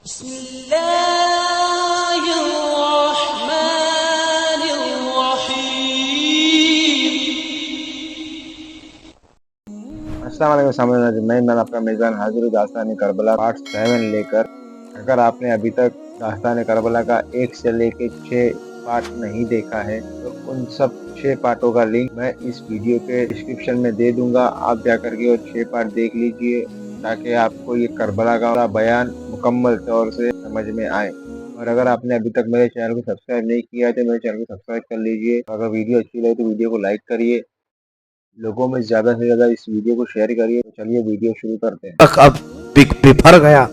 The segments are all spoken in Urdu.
بسم اللہ الرحمن الرحیم۔ السلام علیکم سامعین اجمعین، میں آپ کا میزبان حاضر ہوں داستان کربلا پارٹ 7 لے کر۔ اگر آپ نے ابھی تک داستان کربلا کا 1 سے لے کے 6 پارٹ نہیں دیکھا ہے تو ان سب 6 پارٹوں کا لنک میں اس ویڈیو کے ڈسکرپشن میں دے دوں گا، آپ جا کر کے وہ 6 پارٹ دیکھ لیجئے تاکہ آپ کو یہ کربلا کا بیان مکمل طور سے سمجھ میں آئے۔ اور اگر آپ نے ابھی تک میرے چینل کو سبسکرائب نہیں کیا ہے تو میرے چینل کو سبسکرائب کر لیجئے۔ اگر ویڈیو اچھی لگے تو ویڈیو کو لائک کریے، لوگوں میں زیادہ سے زیادہ اس ویڈیو کو شیئر کریے۔ چلیے ویڈیو شروع کرتے ہیں۔ اب بفر گیا،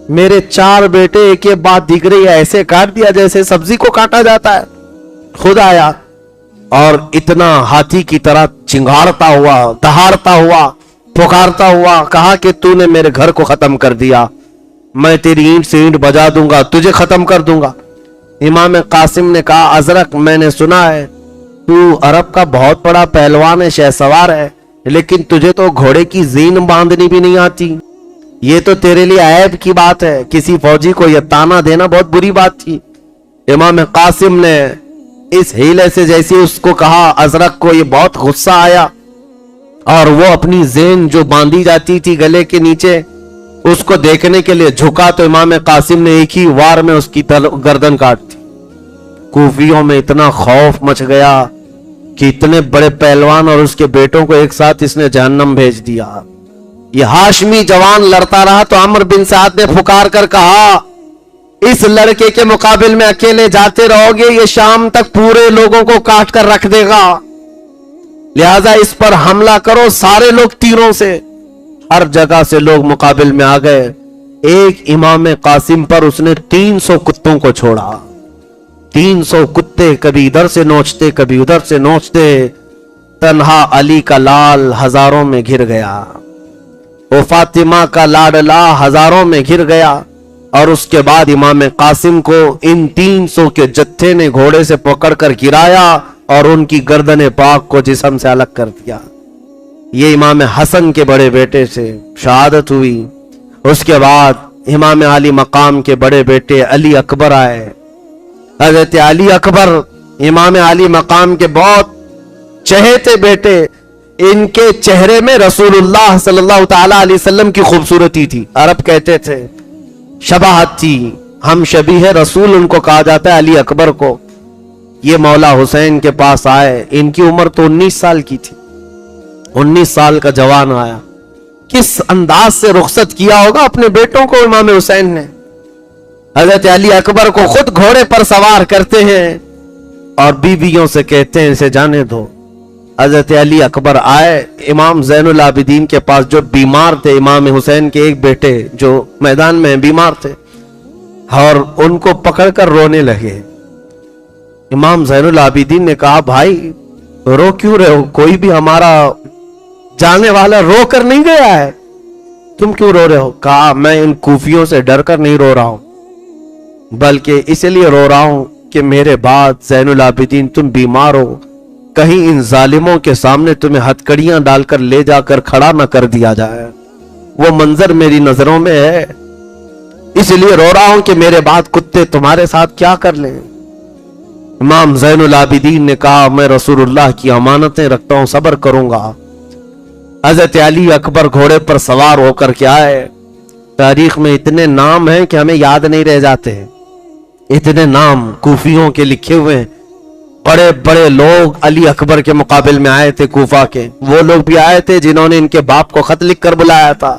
میرے 4 بیٹے ایک کے بعد دیگرے ایسے کاٹ دیا جیسے سبزی کو کاٹا جاتا ہے۔ خود آیا اور اتنا ہاتھی کی طرح چنگاڑتا ہوا، دہاڑتا ہوا، پکارتا ہوا، کہا کہ تو نے میرے گھر کو ختم کر دیا، میں تیری اینٹ سے اینٹ بجا دوں گا، تجھے ختم کر دوں گا۔ امام قاسم نے کہا ازرق، میں نے سنا ہے تو عرب کا بہت بڑا پہلوان ہے، شہ سوار ہے، لیکن تجھے تو گھوڑے کی زین باندھنی بھی نہیں آتی، یہ تو تیرے لیے عیب کی بات ہے۔ کسی فوجی کو یہ تانا دینا بہت بری بات تھی۔ امام قاسم نے اس ہیلے سے جیسے اس کو کہا، ازرق کو یہ بہت غصہ آیا اور وہ اپنی زین جو باندھی جاتی تھی گلے کے نیچے اس کو دیکھنے کے لیے جھکا تو امام قاسم نے ایک ہی وار میں اس کی گردن کاٹ دی۔ کوفیوں میں اتنا خوف مچ گیا کہ اتنے بڑے پہلوان اور اس کے بیٹوں کو ایک ساتھ اس نے جہنم بھیج دیا۔ یہ ہاشمی جوان لڑتا رہا تو عمرو بن سعد نے پکار کر کہا، اس لڑکے کے مقابل میں اکیلے جاتے رہو گے، یہ شام تک پورے لوگوں کو کاٹ کر رکھ دے گا، لہذا اس پر حملہ کرو۔ سارے لوگ تیروں سے، ہر جگہ سے لوگ مقابل میں آ گئے۔ ایک امام قاسم پر اس نے 300 کتوں کو چھوڑا۔ 300 کتے کبھی ادھر سے نوچتے کبھی ادھر سے نوچتے، تنہا علی کا لال ہزاروں میں گھر گیا، وہ فاطمہ کا لاڈلا ہزاروں میں گھر گیا۔ اور اس کے بعد امام قاسم کو ان 300 کے جتھے نے گھوڑے سے پکڑ کر گرایا اور ان کی گردن پاک کو جسم سے الگ کر دیا۔ یہ امام حسن کے بڑے بیٹے سے شہادت ہوئی۔ اس کے بعد امام علی مقام کے بڑے بیٹے علی اکبر آئے۔ حضرت علی اکبر امام علی مقام کے بہت چہیتے بیٹے، ان کے چہرے میں رسول اللہ صلی اللہ تعالی علیہ وسلم کی خوبصورتی تھی، عرب کہتے تھے شباہت تھی، ہم شبیہ رسول ان کو کہا جاتا ہے علی اکبر کو۔ یہ مولا حسین کے پاس آئے، ان کی عمر تو 19 سال کی تھی، 19 سال کا جوان آیا۔ کس انداز سے رخصت کیا ہوگا اپنے بیٹوں کو امام حسین نے۔ حضرت علی اکبر کو خود گھوڑے پر سوار کرتے ہیں اور بیویوں سے کہتے ہیں اسے جانے دو۔ حضرت علی اکبر آئے امام زین العابدین کے پاس جو بیمار تھے، امام حسین کے ایک بیٹے جو میدان میں بیمار تھے، اور ان کو پکڑ کر رونے لگے۔ امام زین العابدین نے کہا بھائی رو کیوں رہے ہو، کوئی بھی ہمارا جانے والا رو کر نہیں گیا ہے، تم کیوں رو رہے ہو؟ کہا میں ان کوفیوں سے ڈر کر نہیں رو رہا ہوں، بلکہ اس لیے رو رہا ہوں کہ میرے بعد زین العابدین تم بیمار ہو، کہیں ان ظالموں کے سامنے تمہیں ہتکڑیاں ڈال کر لے جا کر کھڑا نہ کر دیا جائے، وہ منظر میری نظروں میں ہے، اس لیے رو رہا ہوں کہ میرے بعد کتے تمہارے ساتھ کیا کر لیں۔ امام زین العابدین نے کہا میں رسول اللہ کی امانتیں رکھتا ہوں، صبر کروں گا۔ حضرت علی اکبر گھوڑے پر سوار ہو کر کے آئے۔ تاریخ میں اتنے نام ہیں کہ ہمیں یاد نہیں رہ جاتے، اتنے نام کوفیوں کے لکھے ہوئے ہیں۔ بڑے بڑے لوگ علی اکبر کے مقابل میں آئے تھے، کوفہ کے وہ لوگ بھی آئے تھے جنہوں نے ان کے باپ کو خط لکھ کر بلایا تھا۔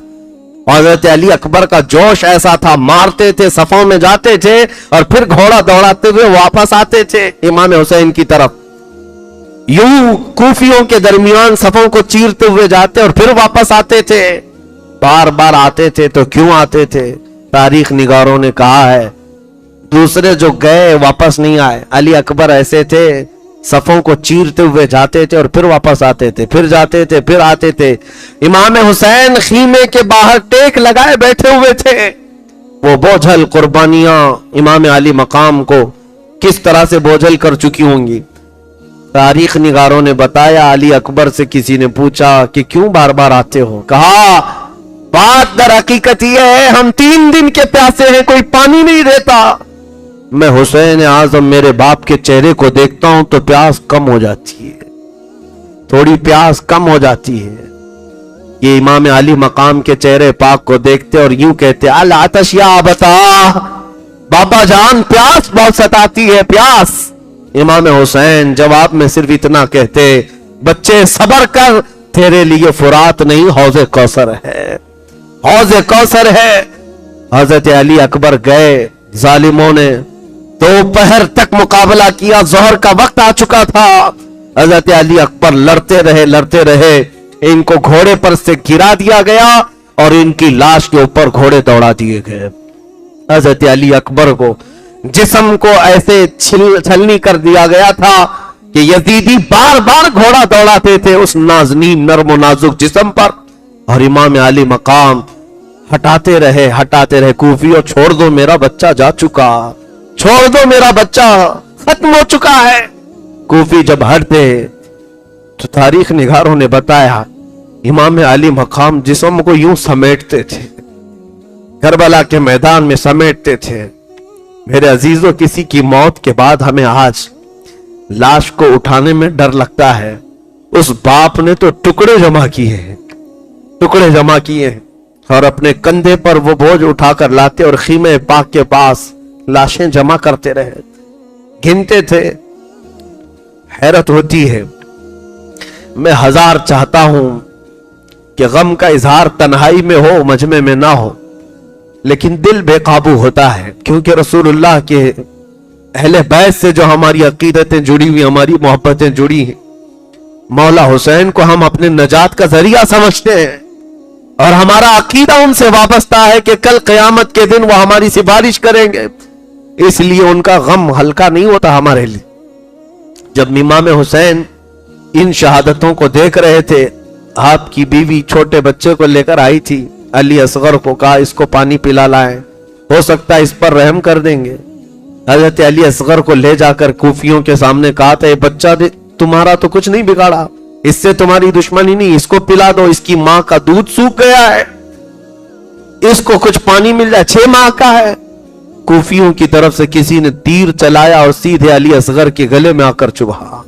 حضرت علی اکبر کا جوش ایسا تھا، مارتے تھے، صفوں میں جاتے تھے اور پھر گھوڑا دوڑاتے ہوئے واپس آتے تھے امام حسین کی طرف، یوں کوفیوں کے درمیان صفوں کو چیرتے ہوئے جاتے اور پھر واپس آتے تھے۔ بار بار آتے تھے تو کیوں آتے تھے؟ تاریخ نگاروں نے کہا ہے دوسرے جو گئے واپس نہیں آئے، علی اکبر ایسے تھے صفوں کو چیرتے ہوئے جاتے تھے اور پھر واپس آتے تھے، پھر جاتے تھے، پھر آتے تھے۔ امام حسین خیمے کے باہر ٹیک لگائے بیٹھے ہوئے تھے، وہ بوجھل قربانیاں امام علی مقام کو کس طرح سے بوجھل کر چکی ہوں گی۔ تاریخ نگاروں نے بتایا علی اکبر سے کسی نے پوچھا کہ کیوں بار بار آتے ہو؟ کہا بات در حقیقت یہ ہے ہم 3 دن کے پیاسے ہیں, کوئی پانی نہیں دیتا. میں حسین اعظم میرے باپ کے چہرے کو دیکھتا ہوں تو پیاس کم ہو جاتی ہے, تھوڑی پیاس کم ہو جاتی ہے. یہ امام علی مقام کے چہرے پاک کو دیکھتے اور یوں کہتے العطش یا ابتا, بابا جان پیاس بہت ستاتی ہے پیاس. امام حسین جواب میں صرف اتنا کہتے بچے صبر کر, تیرے لیے فرات نہیں حوض کوثر ہے, حوض کوثر ہے. حضرت علی اکبر گئے, ظالموں نے دوپہر تک مقابلہ کیا, ظہر کا وقت آ چکا تھا. حضرت علی اکبر لڑتے رہے, ان کو گھوڑے پر سے گرا دیا گیا اور ان کی لاش کے اوپر گھوڑے دوڑا دیے گئے. حضرت علی اکبر کو جسم کو ایسے چھلنی کر دیا گیا تھا کہ یزیدی بار بار گھوڑا دوڑاتے تھے اس نازنین نرم و نازک جسم پر, اور امام علی مقام ہٹاتے رہے. کوفیوں چھوڑ دو میرا بچہ جا چکا, چھوڑ دو میرا بچہ ختم ہو چکا ہے. کوفی جب ہٹتے تو تاریخ نگاروں نے بتایا امام علی مقام جسم کو یوں سمیٹتے تھے, کربلا کے میدان میں سمیٹتے تھے. میرے عزیزوں, کسی کی موت کے بعد ہمیں آج لاش کو اٹھانے میں ڈر لگتا ہے. اس باپ نے تو ٹکڑے جمع کیے ہیں اور اپنے کندھے پر وہ بوجھ اٹھا کر لاتے اور خیمے پاک کے پاس لاشیں جمع کرتے رہے, گنتے تھے. حیرت ہوتی ہے. میں 1000 چاہتا ہوں کہ غم کا اظہار تنہائی میں ہو, مجمع میں نہ ہو, لیکن دل بے قابو ہوتا ہے, کیونکہ رسول اللہ کے اہل بیت سے جو ہماری عقیدتیں جڑی ہوئی, ہماری محبتیں جڑی ہیں, مولا حسین کو ہم اپنے نجات کا ذریعہ سمجھتے ہیں اور ہمارا عقیدہ ان سے وابستہ ہے کہ کل قیامت کے دن وہ ہماری سفارش کریں گے. اس لیے ان کا غم ہلکا نہیں ہوتا ہمارے لیے. جب امام حسین ان شہادتوں کو دیکھ رہے تھے, آپ کی بیوی چھوٹے بچے کو لے کر آئی تھی. علی اصغر کو کہا اس کو پانی پلا لائیں, ہو سکتا ہے اس پر رحم کر دیں گے. حضرت علی اصغر کو لے جا کر کوفیوں کے سامنے کہا تھا, یہ بچہ تمہارا تو کچھ نہیں بگاڑا, اس سے تمہاری دشمنی نہیں, اس کو پلا دو, اس کی ماں کا دودھ سوکھ گیا ہے, اس کو کچھ پانی مل جائے, 6 ماہ کا ہے. کوفیوں کی طرف سے کسی نے تیر چلایا اور سیدھے علی اصغر کے گلے میں آ کر چبھا.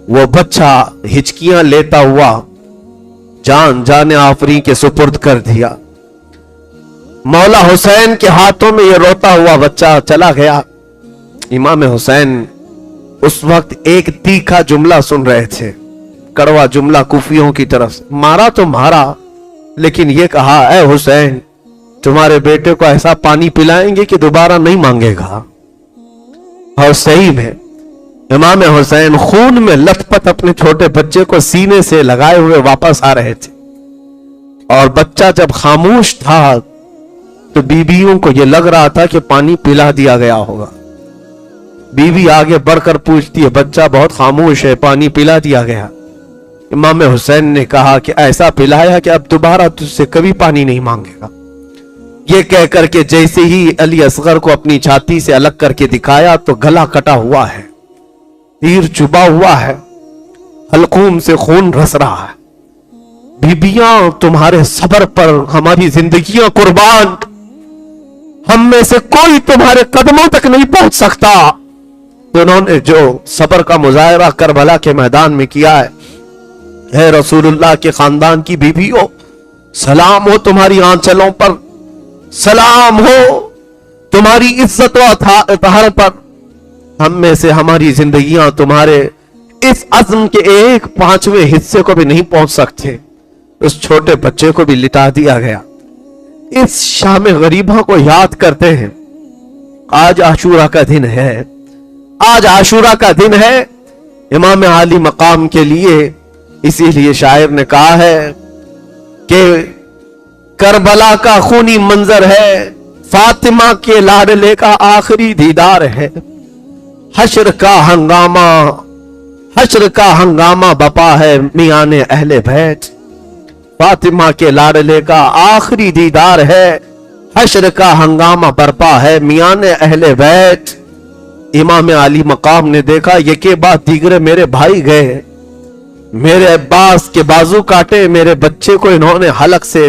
وہ بچہ ہچکیاں لیتا ہوا جان آفریں کے سپرد کر دیا. مولا حسین کے ہاتھوں میں یہ روتا ہوا بچہ چلا گیا. امام حسین اس وقت ایک تیکھا جملہ سن رہے تھے, کڑوا جملہ کوفیوں کی طرف سے. مارا تو مارا, لیکن یہ کہا اے حسین تمہارے بیٹے کو ایسا پانی پلائیں گے کہ دوبارہ نہیں مانگے گا. اور صحیح میں امام حسین خون میں لت پت اپنے چھوٹے بچے کو سینے سے لگائے ہوئے واپس آ رہے تھے, اور بچہ جب خاموش تھا تو بیویوں کو یہ لگ رہا تھا کہ پانی پلا دیا گیا ہوگا. بیوی آگے بڑھ کر پوچھتی ہے بچہ بہت خاموش ہے, پانی پلا دیا گیا. امام حسین نے کہا کہ ایسا پلایا کہ اب دوبارہ تجھ سے کبھی پانی نہیں مانگے گا. یہ کہہ کر کے جیسے ہی علی اصغر کو اپنی چھاتی سے الگ کر کے دکھایا تو گلا کٹا ہوا ہے, تیر چبا ہوا ہے, حلقوم سے خون رس رہا ہے. بیبیاں تمہارے صبر پر ہماری زندگیاں قربان, ہم میں سے کوئی تمہارے قدموں تک نہیں پہنچ سکتا. انہوں نے جو صبر کا مظاہرہ کربلا کے میدان میں کیا ہے, اے رسول اللہ کے خاندان کی بیویوں, سلام ہو تمہاری آنچلوں پر, سلام ہو تمہاری عزت و اطہار پر. ہم میں سے ہماری زندگیاں تمہارے اس عزم کے 1/5 حصے کو بھی نہیں پہنچ سکتے. اس چھوٹے بچے کو بھی لٹا دیا گیا. اس شام غریبہ کو یاد کرتے ہیں. آج عاشورہ کا دن ہے, آج عاشورہ کا دن ہے امام عالی مقام کے لیے. اسی لیے شاعر نے کہا ہے کہ کربلا کا خونی منظر ہے, فاطمہ کے لاڈلے کا آخری دیدار ہے. حشر کا ہنگامہ بپا ہے میان اہل بیت. فاطمہ کے لاڈلے کا آخری دیدار ہے, حشر کا ہنگامہ برپا ہے میان اہل بیت. امام علی مقام نے دیکھا یکے بعد دیگرے میرے بھائی گئے, میرے عباس کے بازو کاٹے, میرے بچے کو انہوں نے حلق سے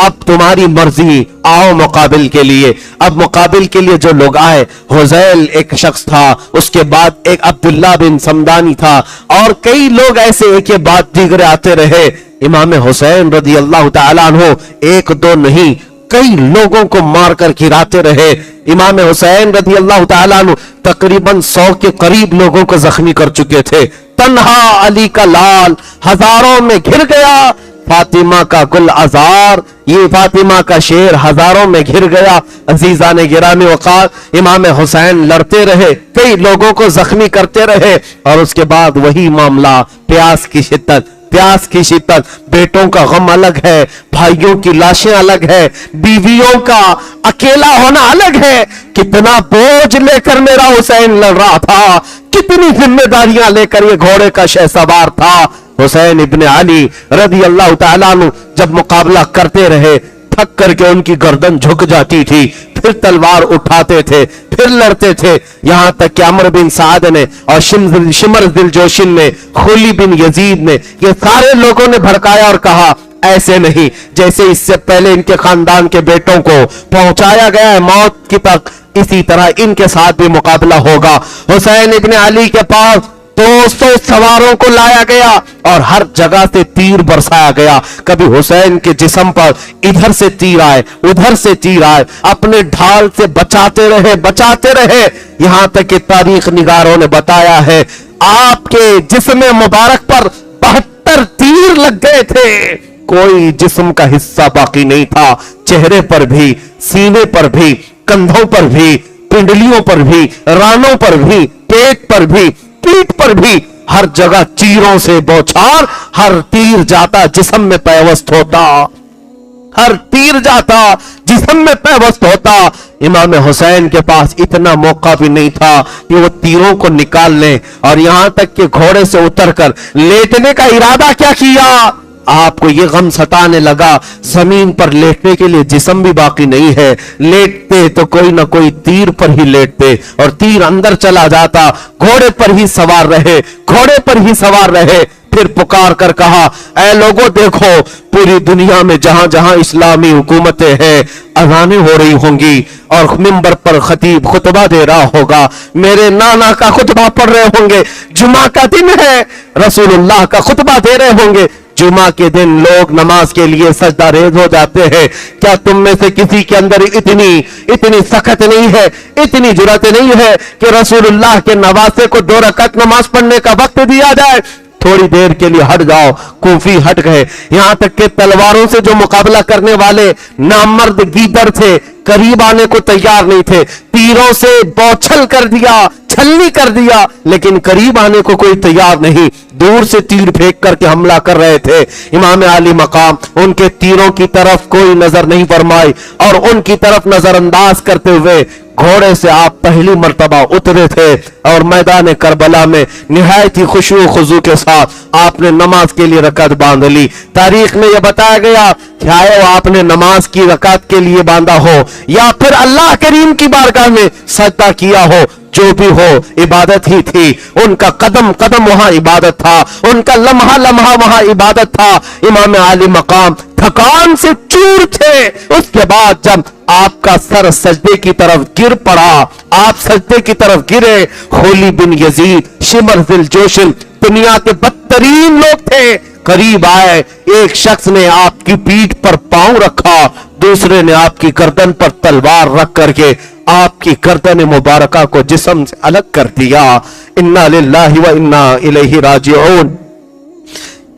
اب تمہاری مرضی، آؤ مقابل کے لیے۔ اب مقابل کے لیے جو لوگ آئے، حذیل ایک شخص تھا، اس کے بعد ایک عبداللہ بن سمدانی تھا، اور کئی لوگ ایسے ایک کے بعد دیگر آتے رہے۔ امام حسین رضی اللہ تعالیٰ عنہ ایک دو نہیں، کئی لوگوں کو مار کر گراتے رہے۔ امام حسین رضی اللہ تعالیٰ عنہ تقریباً 100 کے قریب لوگوں کو زخمی کر چکے تھے۔ تنہا علی کا لال ہزاروں میں گھر گیا، فاطمہ کا گل عذار، یہ فاطمہ کا شیر ہزاروں میں گھر گیا۔ عزیزان گرامی وقار، امام حسین لڑتے رہے، کئی لوگوں کو زخمی کرتے رہے، اور اس کے بعد وہی معاملہ، پیاس کی شدت، بیٹوں کا غم الگ ہے، بھائیوں کی لاشیں الگ ہے، بیویوں کا اکیلا ہونا الگ ہے۔ کتنا بوجھ لے کر میرا حسین لڑ رہا تھا، کتنی ذمہ داریاں لے کر یہ گھوڑے کا شہ سوار تھا۔ حسین ابن علی رضی اللہ تعالیٰ عنہ جب مقابلہ کرتے رہے، تھک کر کے ان کی گردن جھک جاتی تھی، پھر تلوار اٹھاتے تھے، پھر لڑتے تھے، یہاں تک کہ عمرو بن سعد نے اور شمر ذی الجوشن نے، خولی بن یزید نے، یہ سارے لوگوں نے بھڑکایا اور کہا ایسے نہیں، جیسے اس سے پہلے ان کے خاندان کے بیٹوں کو پہنچایا گیا ہے موت کی تک، اسی طرح ان کے ساتھ بھی مقابلہ ہوگا۔ حسین ابن علی کے پاس 200 سواروں کو لایا گیا اور ہر جگہ سے تیر برسایا گیا۔ کبھی حسین کے جسم پر ادھر سے تیر آئے، ادھر سے تیر آئے، اپنے ڈھال سے بچاتے رہے، یہاں تک کہ تاریخ نگاروں نے بتایا ہے آپ کے جسم مبارک پر 72 تیر لگ گئے تھے، کوئی جسم کا حصہ باقی نہیں تھا، چہرے پر بھی، سینے پر بھی، کندھوں پر بھی، پنڈلیوں پر بھی، رانوں پر بھی، پیٹ پر بھی، پیٹ پر بھی، ہر جگہ چیروں سے بوچھار، ہر تیر جاتا جسم میں پیوست ہوتا، ہر تیر جاتا جسم میں پیوست ہوتا۔ امام حسین کے پاس اتنا موقع بھی نہیں تھا کہ وہ تیروں کو نکال لیں، اور یہاں تک کہ گھوڑے سے اتر کر لیٹنے کا ارادہ کیا کیا، آپ کو یہ غم ستانے لگا زمین پر لیٹنے کے لیے جسم بھی باقی نہیں ہے، لیٹتے تو کوئی نہ کوئی تیر پر ہی لیٹتے اور تیر اندر چلا جاتا، گھوڑے پر ہی سوار رہے، پھر پکار کر کہا اے لوگوں دیکھو، پوری دنیا میں جہاں جہاں اسلامی حکومتیں ہیں، اذانیں ہو رہی ہوں گی اور منبر پر خطیب خطبہ دے رہا ہوگا، میرے نانا کا خطبہ پڑھ رہے ہوں گے، جمعہ کا دن ہے، رسول اللہ کا خطبہ دے رہے ہوں گے، جمعہ کے دن لوگ نماز کے لیے سجدہ ریز ہو جاتے ہیں، کیا تم میں سے کسی کے اندر اتنی سخت نہیں ہے، اتنی جرأت نہیں ہے کہ رسول اللہ کے نواسے کو 2 رکعت نماز پڑھنے کا وقت دیا جائے؟ تھوڑی دیر کے لیے ہٹ جاؤ، کوفی ہٹ گئے، یہاں تک کہ تلواروں سے جو مقابلہ کرنے والے نامرد گیدڑ تھے، قریب آنے کو تیار نہیں تھے، تیروں سے بوچھل کر دیا، چھلنی کر دیا، لیکن قریب آنے کو کوئی تیار نہیں، دور سے تیر پھینک کر کے حملہ کر رہے تھے۔ امام علی مقام ان کے تیروں کی طرف کوئی نظر نہیں فرمائی اور ان کی طرف نظر انداز کرتے ہوئے گھوڑے سے آپ پہلی مرتبہ اترے تھے اور میدان کربلا میں نہایت ہی خشوع و خضوع کے ساتھ آپ نے نماز کے لیے رکعت باندھ لی۔ تاریخ میں یہ بتایا گیا چاہے وہ آپ نے نماز کی رکعت کے لیے باندھا ہو یا پھر اللہ کریم کی بارگاہ میں سجدہ کیا ہو، جو بھی ہو عبادت ہی تھی، ان کا قدم قدم وہاں عبادت تھا، ان کا لمحہ لمحہ وہاں عبادت تھا۔ امام علی مقام تھکان سے چور تھے، اس کے بعد جب آپ کا سر سجدے کی طرف گر پڑا، آپ سجدے کی طرف گرے، خولی بن یزید، شمر ذی الجوشن، دنیا کے بدترین لوگ تھے، قریب آئے، ایک شخص نے آپ کی پیٹھ پر پاؤں رکھا، دوسرے نے آپ کی گردن پر تلوار رکھ کر کے آپ کی گردن مبارکہ کو جسم سے الگ کر دیا۔ انا للہ و انا الیہ راجعون۔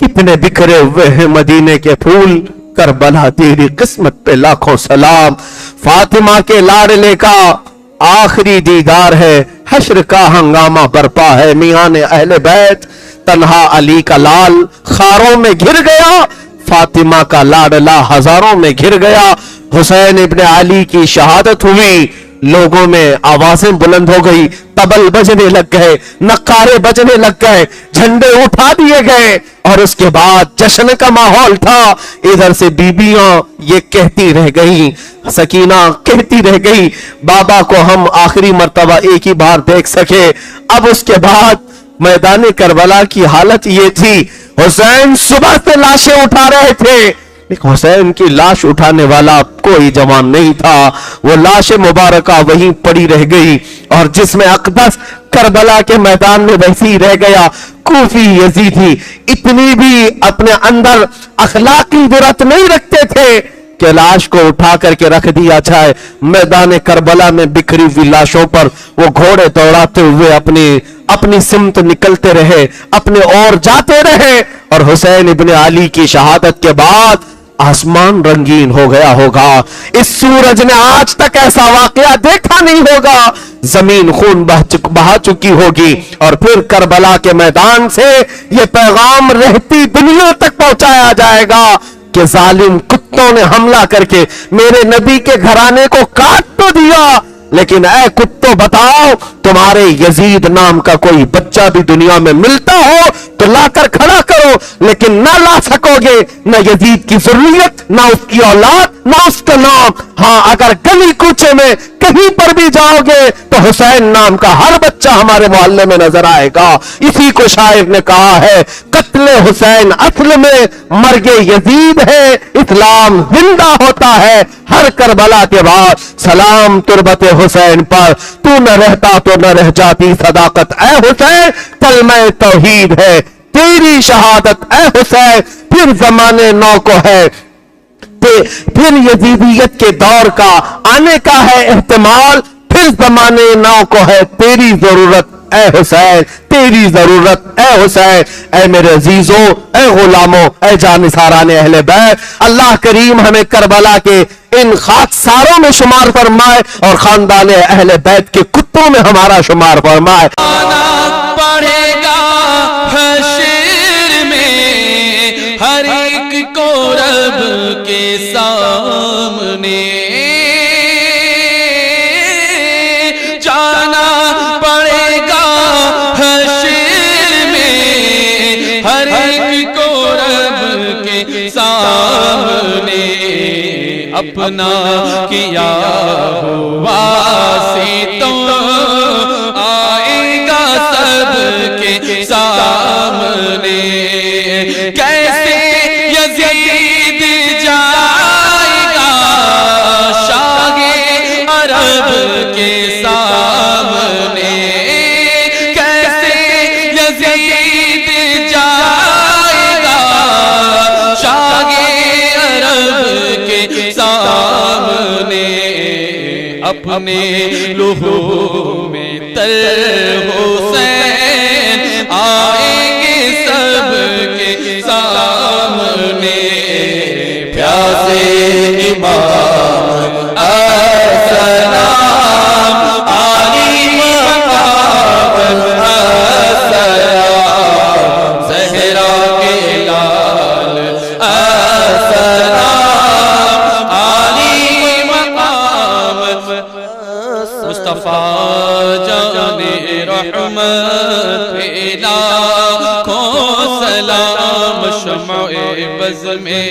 کتنے بکھرے ہوئے ہیں مدینے کے پھول، کربلا تیری قسمت پہ لاکھوں سلام، فاطمہ کے لاڈلے کا آخری دیدار ہے، حشر کا ہنگامہ برپا ہے، میان اہل بیت، تنہا علی کا لال خاروں میں گر گیا، فاطمہ کا لاڈلا ہزاروں میں گر گیا، حسین ابن علی کی شہادت ہوئی، لوگوں میں آوازیں بلند ہو گئی، طبل بجنے لگ گئے، نقارے بجنے لگ گئے، جھنڈے اٹھا دیے گئے، اور اس کے بعد جشن کا ماحول تھا۔ ادھر سے بیبیاں یہ کہتی رہ گئی، سکینہ کہتی رہ گئی بابا کو ہم آخری مرتبہ ایک ہی بار دیکھ سکے۔ اب اس کے بعد میدان کربلا کی حالت یہ تھی، حسین صبح سے لاشیں اٹھا رہے تھے، حسین کی لاش اٹھانے والا کوئی جوان نہیں تھا، وہ لاش مبارکہ وہیں پڑی رہ گئی، اور جس میں اقدس کربلا کے میدان میں ویسی رہ گیا۔ کوفی یزیدی اتنی بھی اپنے اندر اخلاقی جرأت نہیں رکھتے تھے کہ لاش کو اٹھا کر کے رکھ دیا جائے۔ میدان کربلا میں بکھری ہوئی لاشوں پر وہ گھوڑے دوڑاتے ہوئے اپنی سمت نکلتے رہے، اپنے اور جاتے رہے، اور حسین ابن علی کی شہادت کے بعد آسمان رنگین ہو گیا ہوگا۔ اس سورج نے آج تک ایسا واقعہ دیکھا نہیں ہوگا، زمین خون بہا چکی ہوگی، اور پھر کربلا کے میدان سے یہ پیغام رہتی دنیا تک پہنچایا جائے گا کہ ظالم کتوں نے حملہ کر کے میرے نبی کے گھرانے کو کاٹ تو دیا، لیکن اے کتوں بتاؤ، تمہارے یزید نام کا کوئی بچہ بھی دنیا میں ملتا ہو تو لا کر کھڑا کرو، لیکن نہ لا سکو گے نہ یزید کی ذریت، نہ اس کی اولاد، نہ اس کا نام۔ ہاں، اگر گلی کوچے میں کہیں پر بھی جاؤ گے تو حسین نام کا ہر بچہ ہمارے محلے میں نظر آئے گا۔ اسی کو شاعر نے کہا ہے، قتل حسین اصل میں مرگ یزید ہے، اسلام زندہ ہوتا ہے ہر کربلا کے بعد۔ سلام تربت حسین پر، تو نہ رہتا تو نہ رہ جاتی صداقت اے حسین، کلمہ توحید ہے تیری شہادت اے حسین، پھر زمانے نو کو ہے، پھر یزیدیت کے دور کا آنے کا ہے احتمال، پھر زمانے نو کو ہے تیری ضرورت اے حسین، تیری ضرورت اے حسین۔ اے میرے عزیزوں، اے غلاموں، اے جانثاران اہل بیت، اللہ کریم ہمیں کربلا کے ان خاکساروں میں شمار فرمائے اور خاندان اہل بیت کے کتوں میں ہمارا شمار فرمائے۔ آنا پڑے گا حشر میں ہر ایک کو رب کے سامنے، جانا پڑے گا حشر میں ہر ایک کو رب کے سامنے، اپنا کیا ہوا ستم آئے گا سب کے سامنے، کیسے یزید جائے گا شاہ عرب کے سامنے، کیسے یزید جائے گا شاہ عرب کے سامنے، اپنے لہو میں تر حسین آئیں گے سب کے سامنے، پیاسے امام السلام علی مقام السلام، زہرا کے لال السلام علی مقام، مصطفیٰ جان رحمت لاکھوں سلام، شمع بز میں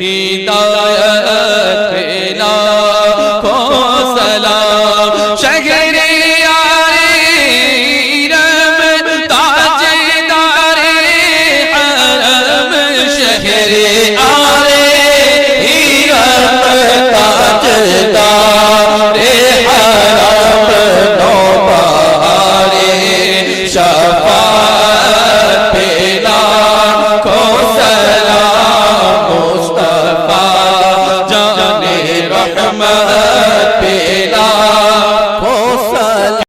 ہدایت